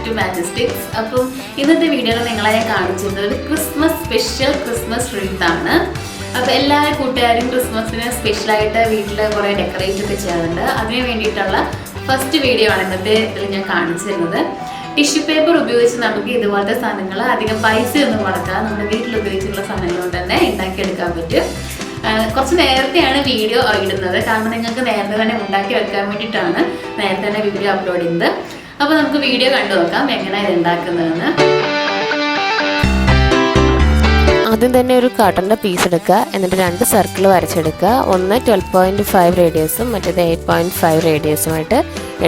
to Majesticks. അപ്പം ഇന്നത്തെ വീഡിയോയിൽ നിങ്ങളെ ഞാൻ കാണിച്ചിരുന്നത് ഒരു ക്രിസ്മസ് സ്പെഷ്യൽ ക്രിസ്മസ് റീത്ത് ആണ്. അപ്പോൾ എല്ലാ കൂട്ടുകാരും ക്രിസ്മസിന് സ്പെഷ്യലായിട്ട് വീട്ടിൽ കുറേ ഡെക്കറേറ്റ് ഒക്കെ ചെയ്യാറുണ്ട്. അതിന് വേണ്ടിയിട്ടുള്ള ഫസ്റ്റ് വീഡിയോ ആണ് ഇന്നത്തെ ഇതിൽ ഞാൻ കാണിച്ചു തരുന്നത്. ടിഷ്യൂ പേപ്പർ ഉപയോഗിച്ച് നമുക്ക് ഇതുപോലത്തെ സാധനങ്ങൾ അധികം പൈസയൊന്നും മുടക്കാം, നമ്മുടെ വീട്ടിൽ ഉപയോഗിച്ചിട്ടുള്ള സാധനങ്ങൾ കൊണ്ട് തന്നെ ഉണ്ടാക്കിയെടുക്കാൻ പറ്റും. കുറച്ച് നേരത്തെയാണ് വീഡിയോ ഇടുന്നത്, കാരണം നിങ്ങൾക്ക് നേരത്തെ തന്നെ ഉണ്ടാക്കി വെക്കാൻ വേണ്ടിയിട്ടാണ് നേരത്തെ തന്നെ വീഡിയോ അപ്ലോഡ് ചെയ്യുന്നത്. അപ്പോൾ നമുക്ക് വീഡിയോ കണ്ടു നോക്കാം എങ്ങനെയാണ് ഇത് ഉണ്ടാക്കുന്നതെന്ന്. ആദ്യം തന്നെ ഒരു കാട്ടൻ്റെ പീസ് എടുക്കുക, എന്നിട്ട് 2 സർക്കിൾ വരച്ചെടുക്കുക. ഒന്ന് 12.5 റേഡിയസും മറ്റേത് 8.5 റേഡിയസുമായിട്ട്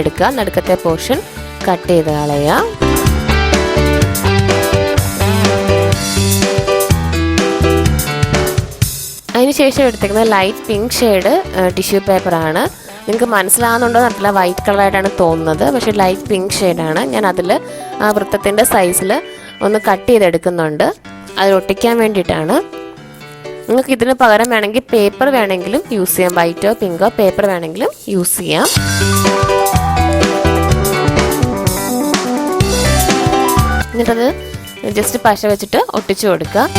എടുക്കുക. നടുക്കത്തെ പോർഷൻ കട്ട് ചെയ്ത് കളയുക. അതിനുശേഷം എടുത്തിരിക്കുന്നത് ലൈറ്റ് പിങ്ക് ഷെയ്ഡ് ടിഷ്യൂ പേപ്പറാണ്. നിങ്ങൾക്ക് മനസ്സിലാകുന്നുണ്ടോ എന്നറിയില്ല, വൈറ്റ് കളറായിട്ടാണ് തോന്നുന്നത്, പക്ഷേ ലൈറ്റ് പിങ്ക് ഷെയ്ഡാണ്. ഞാൻ അതിൽ ആ വൃത്തത്തിൻ്റെ സൈസിൽ ഒന്ന് കട്ട് ചെയ്തെടുക്കുന്നുണ്ട്, അതിലൊട്ടിക്കാൻ വേണ്ടിയിട്ടാണ്. നിങ്ങൾക്ക് ഇതിന് പകരം വേണമെങ്കിൽ പേപ്പർ വേണമെങ്കിലും യൂസ് ചെയ്യാം, വൈറ്റോ പിങ്കോ പേപ്പർ വേണമെങ്കിലും യൂസ് ചെയ്യാം. എന്നിട്ടത് ജസ്റ്റ് പശ വെച്ചിട്ട് ഒട്ടിച്ചു കൊടുക്കുക.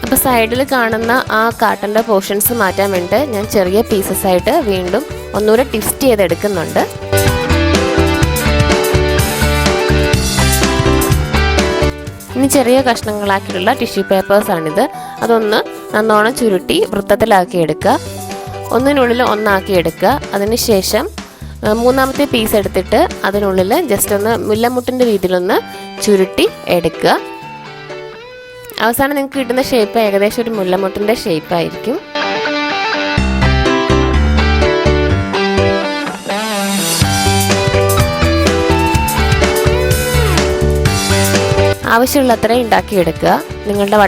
അപ്പോൾ സൈഡിൽ കാണുന്ന ആ കാട്ടൻ്റെ പോർഷൻസ് മാറ്റാൻ വേണ്ടി ഞാൻ ചെറിയ പീസസ് ആയിട്ട് വീണ്ടും ഒന്നുകൂടെ ട്വിസ്റ്റ് ചെയ്തെടുക്കുന്നുണ്ട്. ഇനി ചെറിയ കഷ്ണങ്ങളാക്കിയിട്ടുള്ള ടിഷ്യൂ പേപ്പേഴ്സാണിത്. അതൊന്ന് നന്നോണം ചുരുട്ടി വൃത്തത്തിലാക്കി എടുക്കുക, ഒന്നിനുള്ളിൽ ഒന്നാക്കി എടുക്കുക. അതിനുശേഷം മൂന്നാമത്തെ പീസ് എടുത്തിട്ട് അതിനുള്ളിൽ ജസ്റ്റ് ഒന്ന് മുല്ലമുട്ടിൻ്റെ രീതിയിലൊന്ന് ചുരുട്ടി എടുക്കുക. അവസാനം നിങ്ങൾക്ക് കിട്ടുന്ന ഷേപ്പ് ഏകദേശം ഒരു മുല്ലമുട്ടിൻ്റെ ഷേപ്പായിരിക്കും. ആവശ്യമുള്ളത്ര ഉണ്ടാക്കിയെടുക്കുക. നിങ്ങളുടെ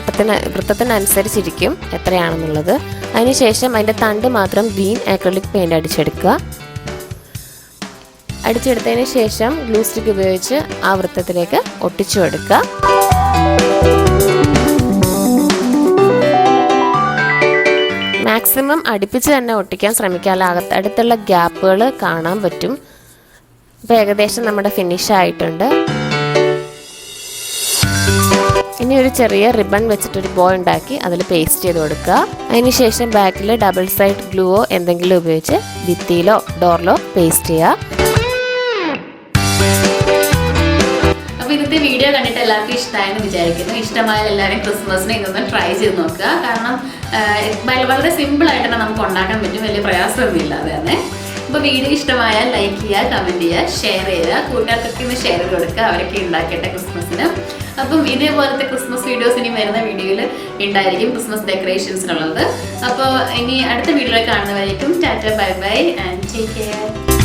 വൃത്തത്തിനനുസരിച്ചിരിക്കും എത്രയാണെന്നുള്ളത്. അതിനുശേഷം അതിൻ്റെ തണ്ട് മാത്രം ഗ്രീൻ ആക്രിലിക് പെയിൻ്റ് അടിച്ചെടുക്കുക. അടിച്ചെടുത്തതിന് ശേഷം ഗ്ലൂ സ്റ്റിക്ക് ഉപയോഗിച്ച് ആ വൃത്തത്തിലേക്ക് ഒട്ടിച്ചു കൊടുക്കുക. മാക്സിമം അടുപ്പിച്ച് തന്നെ ഒട്ടിക്കാൻ ശ്രമിക്കുക, അടുത്തുള്ള ഗ്യാപ്പുകൾ കാണാൻ പറ്റും. ഇപ്പോൾ ഏകദേശം നമ്മുടെ ഫിനിഷ് ആയിട്ടുണ്ട്. ഇനി ഒരു ചെറിയ റിബൺ വെച്ചിട്ടൊരു ബോ ഉണ്ടാക്കി അതിൽ പേസ്റ്റ് ചെയ്ത് കൊടുക്കുക. അതിനുശേഷം ബാക്കിൽ ഡബിൾ സൈഡ് ഗ്ലൂവോ എന്തെങ്കിലും ഉപയോഗിച്ച് ഭിത്തിയിലോ ഡോറിലോ പേസ്റ്റ് ചെയ്യുക. അപ്പോൾ ഇന്നത്തെ വീഡിയോ കണ്ടിട്ട് എല്ലാവർക്കും ഇഷ്ടമായെന്ന് വിചാരിക്കുന്നു. ഇഷ്ടമായ എല്ലാവരും ക്രിസ്മസിനെ ഇതൊന്ന് ട്രൈ ചെയ്ത് നോക്കുക. കാരണം വളരെ സിമ്പിളായിട്ട് തന്നെ നമുക്ക് ഉണ്ടാക്കാൻ പറ്റും, വലിയ പ്രയാസമൊന്നും ഇല്ലാതെ തന്നെ. അപ്പോൾ വീഡിയോ ഇഷ്ടമായാൽ ലൈക്ക് ചെയ്യുക, കമൻറ്റ് ചെയ്യുക, ഷെയർ ചെയ്യുക. കൂട്ടുകാർക്കൊക്കെ ഒന്ന് ഷെയർ ചെയ്ത് കൊടുക്കുക, അവരൊക്കെ ഉണ്ടാക്കട്ടെ ക്രിസ്മസിന്. അപ്പം ഇതേപോലത്തെ ക്രിസ്മസ് വീഡിയോസ് ഇനി വരുന്ന വീഡിയോയിൽ ഉണ്ടായിരിക്കും, ക്രിസ്മസ് ഡെക്കറേഷൻസിനുള്ളത്. അപ്പോൾ ഇനി അടുത്ത വീഡിയോയിൽ കാണുന്നവരേക്കും tata bye bye and take care.